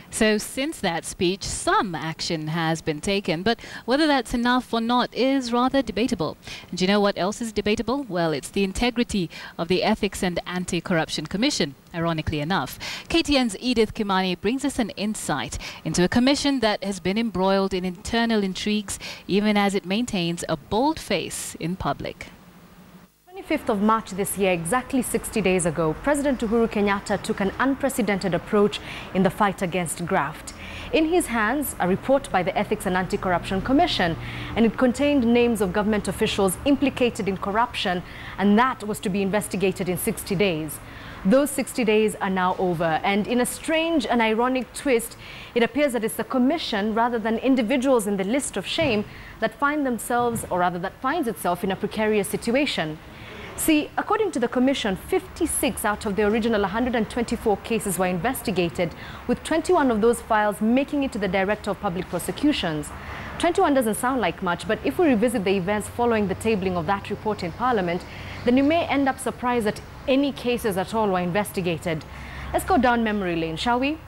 So since that speech, some action has been taken, but whether that's enough or not is rather debatable. And do you know what else is debatable? Well, it's the integrity of the Ethics and Anti-Corruption Commission, ironically enough. KTN's Edith Kimani brings us an insight into a commission that has been embroiled in internal intrigues, even as it maintains a bold face in public. 25th of March this year, exactly 60 days ago, President Uhuru Kenyatta took an unprecedented approach in the fight against graft. In his hands, a report by the Ethics and Anti-Corruption Commission, and it contained names of government officials implicated in corruption, and that was to be investigated in 60 days. Those 60 days are now over, and in a strange and ironic twist, it appears that it's the commission rather than individuals in the list of shame that find themselves, or rather that finds itself in a precarious situation. See, according to the Commission, 56 out of the original 124 cases were investigated, with 21 of those files making it to the Director of Public Prosecutions. 21 doesn't sound like much, but if we revisit the events following the tabling of that report in Parliament, then you may end up surprised that any cases at all were investigated. Let's go down memory lane, shall we?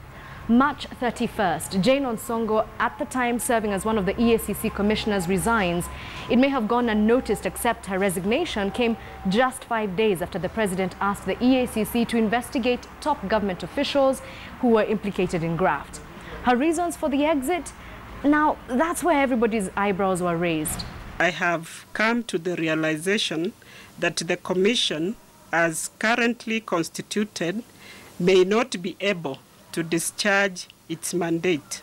March 31st, Jane Onsongo, at the time serving as one of the EACC commissioners, resigns. It may have gone unnoticed, except her resignation came just 5 days after the president asked the EACC to investigate top government officials who were implicated in graft. Her reasons for the exit? Now, that's where everybody's eyebrows were raised. I have come to the realization that the commission, as currently constituted, may not be able to discharge its mandate.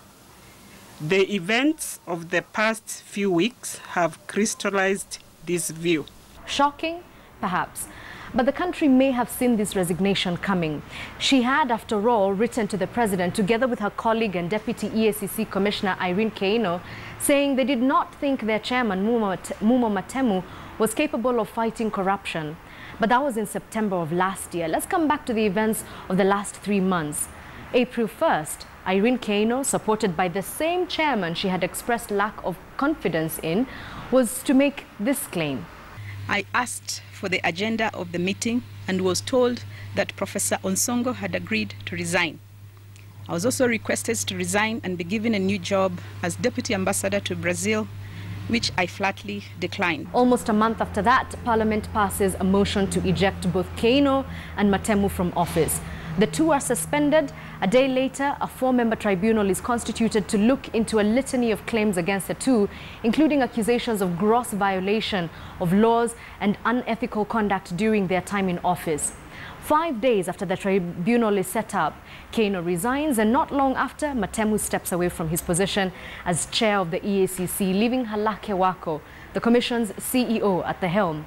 The events of the past few weeks have crystallized this view. Shocking? Perhaps. But the country may have seen this resignation coming. She had, after all, written to the president together with her colleague and Deputy EACC Commissioner Irene Keino, saying they did not think their chairman, Mumo Matemu, was capable of fighting corruption. But that was in September of last year. Let's come back to the events of the last 3 months. April 1st, Irene Keino, supported by the same chairman she had expressed lack of confidence in, was to make this claim. I asked for the agenda of the meeting and was told that Professor Onsongo had agreed to resign. I was also requested to resign and be given a new job as Deputy Ambassador to Brazil, which I flatly declined. Almost a month after that, Parliament passes a motion to eject both Keino and Matemu from office. The two are suspended. A day later, a 4-member tribunal is constituted to look into a litany of claims against the two, including accusations of gross violation of laws and unethical conduct during their time in office. 5 days after the tribunal is set up, Keino resigns, and not long after, Matemu steps away from his position as chair of the EACC, leaving Halake Wako, the commission's CEO, at the helm.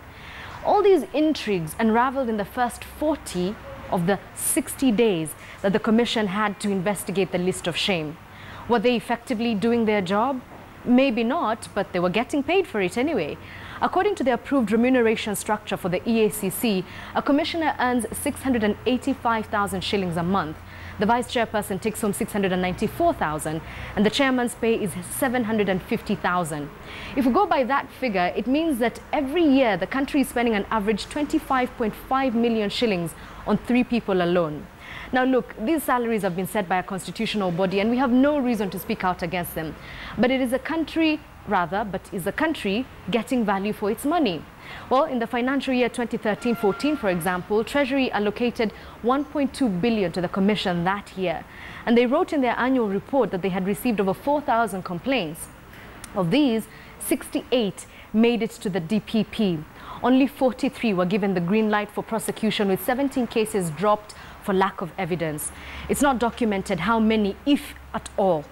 All these intrigues unraveled in the first 40 of the 60 days that the commission had to investigate the list of shame. Were they effectively doing their job? Maybe not, but they were getting paid for it anyway. According to the approved remuneration structure for the EACC, a commissioner earns 685,000 shillings a month. The vice chairperson takes home 694,000, and the chairman's pay is 750,000. If we go by that figure, it means that every year the country is spending an average 25.5 million shillings on 3 people alone. Now look, these salaries have been set by a constitutional body, and we have no reason to speak out against them. But is the country getting value for its money? Well, in the financial year 2013-14, for example, Treasury allocated 1.2 billion to the commission that year. And they wrote in their annual report that they had received over 4,000 complaints. Of these, 68 made it to the DPP. Only 43 were given the green light for prosecution, with 17 cases dropped for lack of evidence. It's not documented how many, if at all,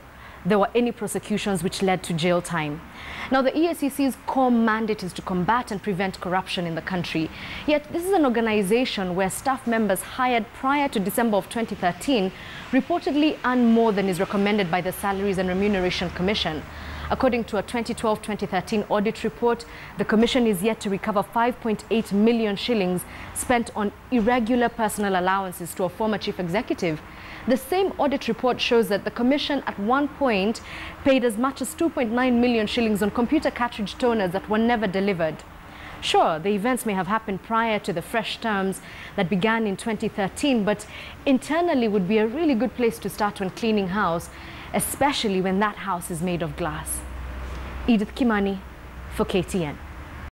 there were any prosecutions which led to jail time. Now, the EACC's core mandate is to combat and prevent corruption in the country. Yet, this is an organization where staff members hired prior to December of 2013 reportedly earn more than is recommended by the Salaries and Remuneration Commission. According to a 2012-2013 audit report, the Commission is yet to recover 5.8 million shillings spent on irregular personal allowances to a former chief executive. The same audit report shows that the Commission at one point paid as much as 2.9 million shillings on computer cartridge toners that were never delivered. Sure, the events may have happened prior to the fresh terms that began in 2013, but internally would be a really good place to start when cleaning house, especially when that house is made of glass. Edith Kimani for KTN.